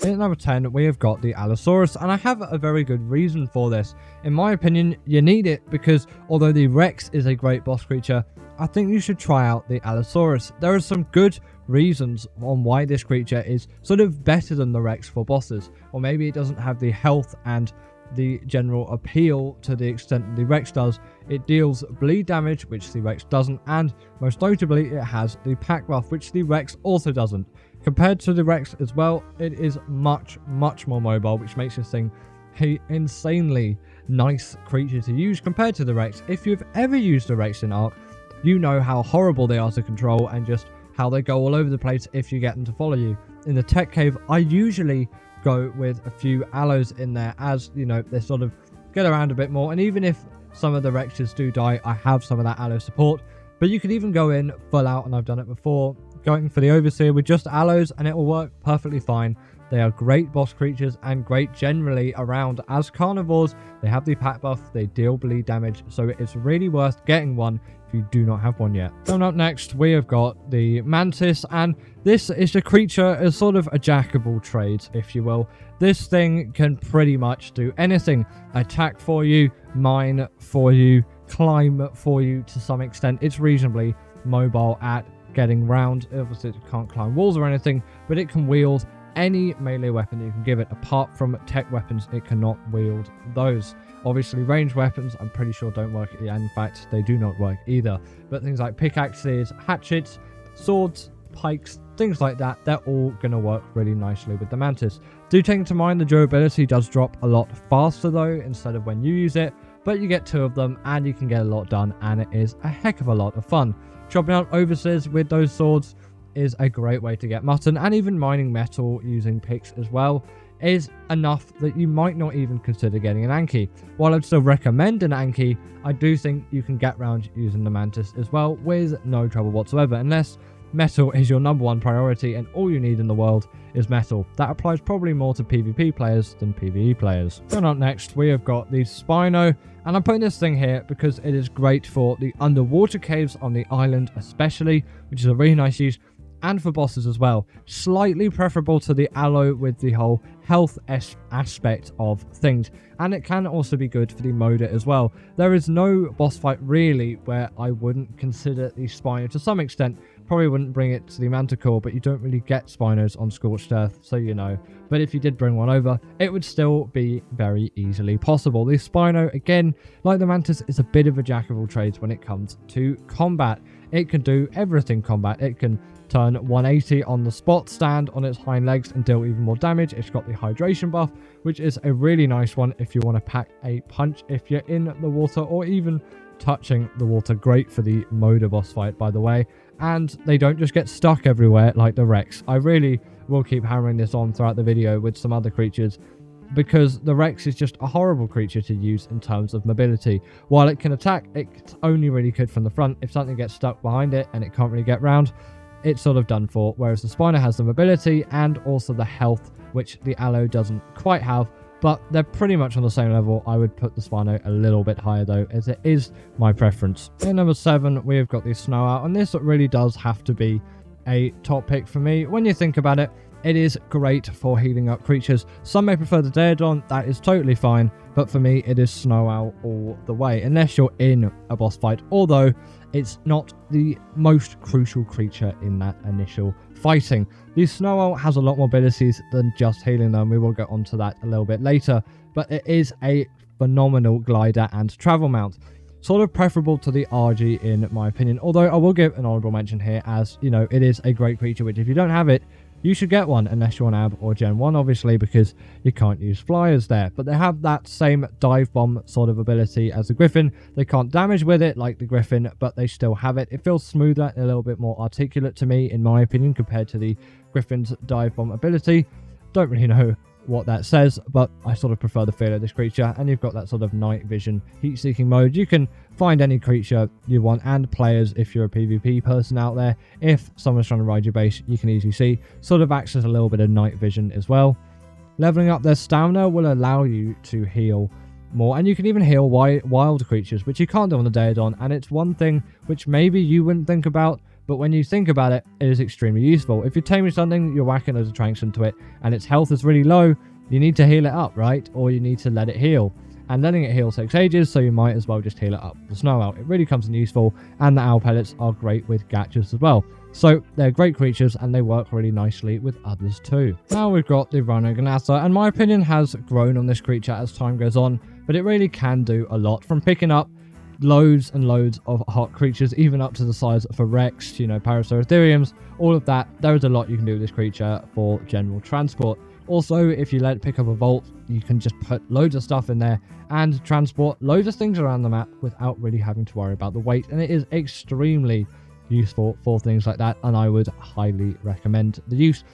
At number 10, we have got the Allosaurus, and I have a very good reason for this. In my opinion, you need it because although the Rex is a great boss creature, I think you should try out the Allosaurus. There are some good reasons on why this creature is sort of better than the Rex for bosses, or maybe it doesn't have the health and the general appeal to the extent that the Rex does. It deals bleed damage, which the Rex doesn't, and most notably it has the pack buff, which the Rex also doesn't. Compared to the Rex as well, it is much more mobile, which makes this thing an insanely nice creature to use compared to the Rex. If you've ever used a Rex in Ark, you know how horrible they are to control and just how they go all over the place if you get them to follow you. In the tech cave, I usually go with a few allos in there, as you know, they sort of get around a bit more, and even if some of the Rexes do die, I have some of that allo support. But you could even go in full out, and I've done it before, going for the Overseer with just allos, and it will work perfectly fine. They are great boss creatures and great generally around as carnivores. They have the pack buff, they deal bleed damage, so it's really worth getting one if you do not have one yet. Coming up next, we have got the Mantis, and this is a creature as sort of a jack of all trades, if you will. This thing can pretty much do anything. Attack for you, mine for you, climb for you to some extent. It's reasonably mobile at getting round. Obviously, it can't climb walls or anything, but it can wield any melee weapon you can give it. Apart from tech weapons, it cannot wield those. Obviously, ranged weapons, I'm pretty sure don't work. In fact, they do not work either. But things like pickaxes, hatchets, swords, pikes, things like that, they're all going to work really nicely with the Mantis. Do take into mind the durability does drop a lot faster though, instead of when you use it. But you get two of them and you can get a lot done, and it is a heck of a lot of fun. Chopping out overseers with those swords is a great way to get mutton, and even mining metal using picks as well is enough that you might not even consider getting an Anki. While I'd still recommend an Anki, I do think you can get around using the Mantis as well with no trouble whatsoever, unless metal is your number one priority and all you need in the world is metal. That applies probably more to PvP players than PvE players. Going up next, we have got the Spino, and I'm putting this thing here because it is great for the underwater caves on the island especially, which is a really nice use, and for bosses as well. Slightly preferable to the allo with the whole health aspect of things, and it can also be good for the Moda as well. There is no boss fight really where I wouldn't consider the Spino to some extent. Probably wouldn't bring it to the Manticore, but you don't really get Spinos on Scorched Earth, so you know. But if you did bring one over, it would still be very easily possible. The Spino, again, like the Mantis, is a bit of a jack of all trades when it comes to combat. It can do everything combat. It can turn 180 on the spot, stand on its hind legs and deal even more damage. It's got the hydration buff, which is a really nice one if you want to pack a punch if you're in the water or even touching the water. Great for the Moda boss fight, by the way. And they don't just get stuck everywhere like the Rex. I really will keep hammering this on throughout the video with some other creatures, because the Rex is just a horrible creature to use in terms of mobility. While it can attack, it's only really good from the front. If something gets stuck behind it and it can't really get round, it's sort of done for. Whereas the Spino has the mobility and also the health, which the Allo doesn't quite have, but they're pretty much on the same level. I would put the Spino a little bit higher though, as it is my preference. In number 7, we've got the Snowout, and this really does have to be a top pick for me. When you think about it, it is great for healing up creatures. Some may prefer the Daedon, that is totally fine, but for me it is Snowout all the way, unless you're in a boss fight, although it's not the most crucial creature in that initial fighting. The Snowout has a lot more abilities than just healing them. We will get onto that a little bit later, but it is a phenomenal glider and travel mount. Sort of preferable to the RG in my opinion, although I will give an honorable mention here, as you know, it is a great creature which if you don't have it, you should get one, unless you're on AB or Gen 1, obviously, because you can't use flyers there. But they have that same dive bomb sort of ability as the Griffin. They can't damage with it like the Griffin, but they still have it. It feels smoother and a little bit more articulate to me, in my opinion, compared to the Griffin's dive bomb ability. Don't really know what that says, but I sort of prefer the feel of this creature. And you've got that sort of night vision heat-seeking mode. You can find any creature you want, and players, if you're a PvP person out there, if someone's trying to ride your base, you can easily see. Sort of acts as a little bit of night vision as well. Leveling up their stamina will allow you to heal more, and you can even heal wild creatures, which you can't do on the Daedon, and it's one thing which maybe you wouldn't think about, but when you think about it, it is extremely useful. If you're taming something, you're whacking loads of tranks into it, and its health is really low, you need to heal it up, right? Or you need to let it heal. And letting it heal takes ages, so you might as well just heal it up with the Snowout. It really comes in useful, and the owl pellets are great with gachas as well. So they're great creatures, and they work really nicely with others too. Now we've got the Roggasa, and my opinion has grown on this creature as time goes on, but it really can do a lot, from picking up loads and loads of hot creatures, even up to the size of a Rex, you know, Parasauritheriums, all of that. There is a lot you can do with this creature for general transport. Also, if you let it pick up a vault, you can just put loads of stuff in there and transport loads of things around the map without really having to worry about the weight, and it is extremely useful for things like that, and I would highly recommend the use.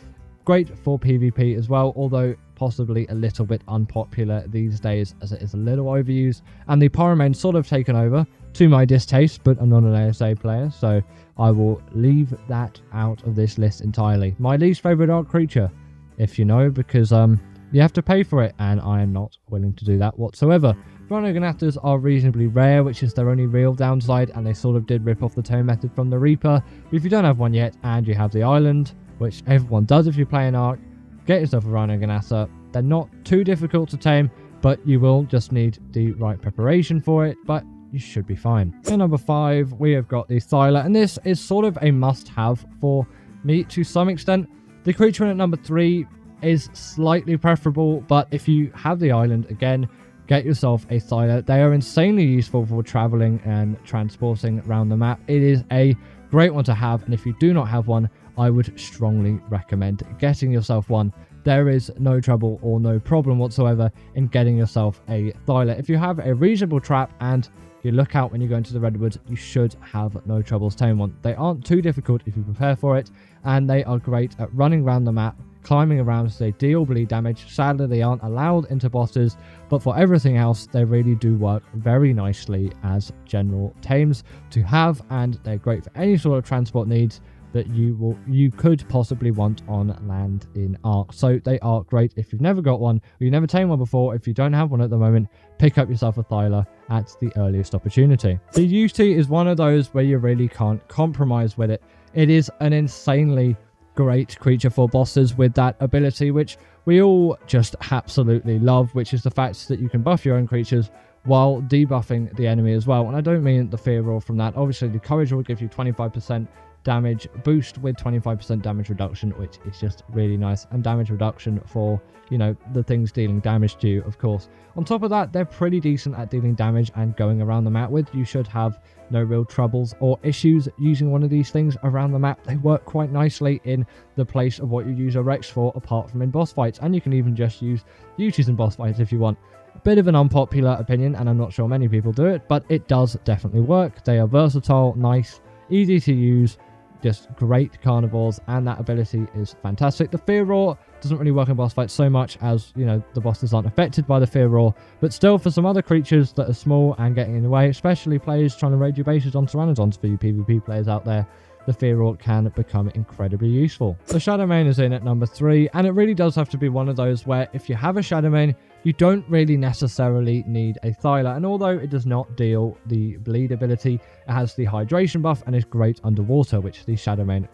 Great for PvP as well, although possibly a little bit unpopular these days as it is a little overused, and the Pyromane's sort of taken over to my distaste, but I'm not an ASA player, so I will leave that out of this list entirely. My least favorite Ark creature, if you know, because you have to pay for it, and I am not willing to do that whatsoever. Roggasa are reasonably rare, which is their only real downside, and they sort of did rip off the tame method from the Reaper. But if you don't have one yet, and you have the island, which everyone does if you play an Ark, get yourself a Roggasa. They're not too difficult to tame, but you will just need the right preparation for it, but you should be fine. In number 5, we have got the Siler, and this is sort of a must-have for me to some extent. The creature in at number 3 is slightly preferable, but if you have the island, again, get yourself a Siler. They are insanely useful for traveling and transporting around the map. It is a great one to have, and if you do not have one, I would strongly recommend getting yourself one. There is no trouble or no problem whatsoever in getting yourself a Siler. If you have a reasonable trap and you look out when you go into the redwoods, you should have no troubles taming one. They aren't too difficult if you prepare for it, and they are great at running around the map, climbing around, so they deal bleed damage. Sadly, they aren't allowed into bosses, but for everything else, they really do work very nicely as general tames to have, and they're great for any sort of transport needs that you could possibly want on land in Ark. So they are great if you've never got one, or you never tamed one before. If you don't have one at the moment, pick up yourself a Siler at the earliest opportunity. The UT is one of those where you really can't compromise with it. It is an insanely great creature for bosses with that ability, which we all just absolutely love, which is the fact that you can buff your own creatures while debuffing the enemy as well. And I don't mean the fear roll from that. Obviously, the courage will give you 25% damage boost with 25% damage reduction, which is just really nice, and damage reduction for, you know, the things dealing damage to you, of course. On top of that, they're pretty decent at dealing damage and going around the map with. You should have no real troubles or issues using one of these things around the map. They work quite nicely in the place of what you use a Rex for, apart from in boss fights, and you can even just use UTs in boss fights if you want. A bit of an unpopular opinion, and I'm not sure many people do it, but it does definitely work. They are versatile, nice, easy to use, just great carnivores, and that ability is fantastic. The fear roar doesn't really work in boss fights so much, as, you know, the bosses aren't affected by the fear roar, but still, for some other creatures that are small and getting in the way, especially players trying to raid your bases on Pteranodons, for you PvP players out there, the fear roar can become incredibly useful. The Shadowmane is in at number 3, and it really does have to be one of those where if you have a Shadowmane, you don't really necessarily need a Siler, and although it does not deal the bleed ability, it has the hydration buff and is great underwater, which the Siler,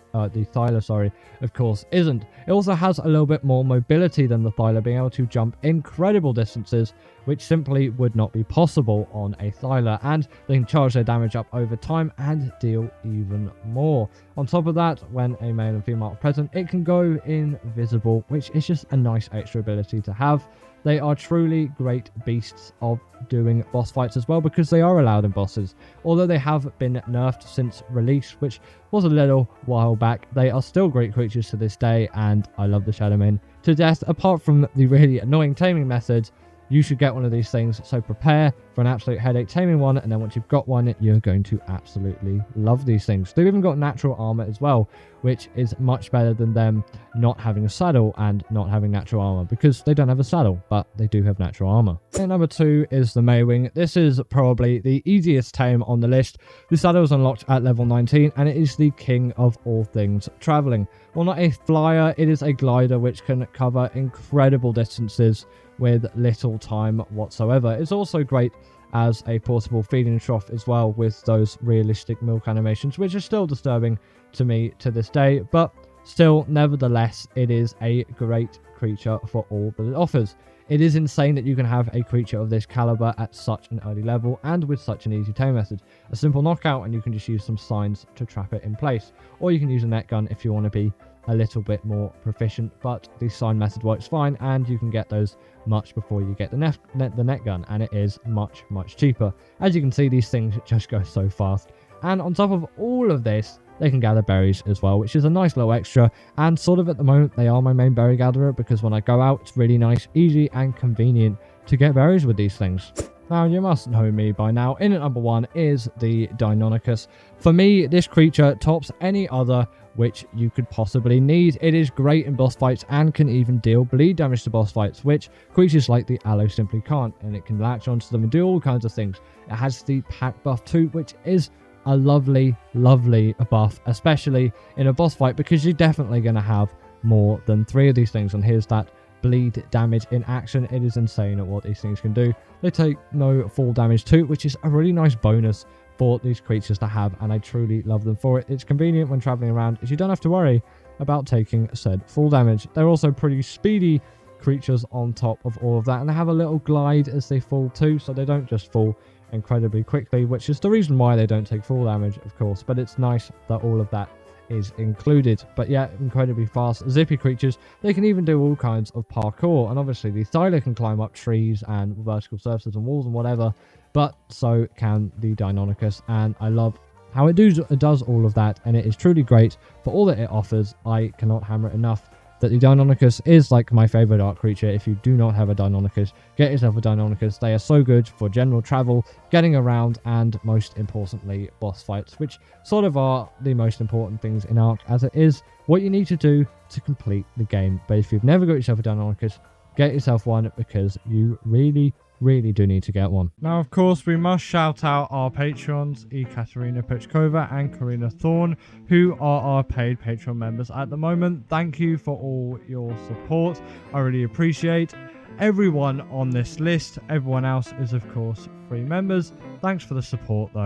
of course, isn't. It also has a little bit more mobility than the Siler, being able to jump incredible distances, which simply would not be possible on a Siler, and they can charge their damage up over time and deal even more. On top of that, when a male and female are present, it can go invisible, which is just a nice extra ability to have. They are truly great beasts of doing boss fights as well, because they are allowed in bosses. Although they have been nerfed since release, which was a little while back, they are still great creatures to this day, and I love the Shadowmane to death. Apart from the really annoying taming methods, you should get one of these things, so prepare for an absolute headache taming one, and then once you've got one, you're going to absolutely love these things. They've even got natural armor as well, which is much better than them not having a saddle and not having natural armor, because they don't have a saddle, but they do have natural armor. And number 2 is the Maywing. This is probably the easiest tame on the list. The saddle is unlocked at level 19, and it is the king of all things traveling. Well, not a flyer, it is a glider which can cover incredible distances with little time whatsoever. It's also great as a portable feeding trough as well, with those realistic milk animations, which are still disturbing to me to this day, but still, nevertheless, it is a great creature for all that it offers. It is insane that you can have a creature of this caliber at such an early level and with such an easy tame method. A simple knockout and you can just use some signs to trap it in place, or you can use a net gun if you want to be a little bit more proficient, but the sign method works fine and you can get those much before you get the net gun, and it is much cheaper. As you can see, these things just go so fast, and on top of all of this, they can gather berries as well, which is a nice little extra, and sort of at the moment they are my main berry gatherer, because when I go out it's really nice, easy and convenient to get berries with these things. Now, you must know me by now. In at number 1 is the Deinonychus. For me, this creature tops any other which you could possibly need. It is great in boss fights and can even deal bleed damage to boss fights, which creatures like the Allo simply can't, and it can latch onto them and do all kinds of things. It has the pack buff too, which is a lovely buff, especially in a boss fight, because you're definitely going to have more than 3 of these things. And here's that bleed damage in action. It is insane at what these things can do. They take no fall damage too, which is a really nice bonus for these creatures to have, and I truly love them for it. It's convenient when traveling around, as you don't have to worry about taking said fall damage. They're also pretty speedy creatures on top of all of that, and they have a little glide as they fall too, so they don't just fall incredibly quickly, which is the reason why they don't take fall damage, of course, but it's nice that all of that is included. But yeah, incredibly fast, zippy creatures. They can even do all kinds of parkour, and obviously the Siler can climb up trees and vertical surfaces and walls and whatever, but so can the Deinonychus, and I love how it does all of that, and it is truly great for all that it offers. I cannot hammer it enough that the Deinonychus is like my favorite Ark creature. If you do not have a Deinonychus, get yourself a Deinonychus. They are so good for general travel, getting around, and most importantly, boss fights, which sort of are the most important things in Ark, as it is what you need to do to complete the game. But if you've never got yourself a Deinonychus, get yourself one, because you really do need to get one. Now, of course, we must shout out our patrons, Ekaterina Pechkova and Karina Thorne, who are our paid Patreon members at the moment. Thank you for all your support. I really appreciate everyone on this list. Everyone else is, of course, free members. Thanks for the support, though.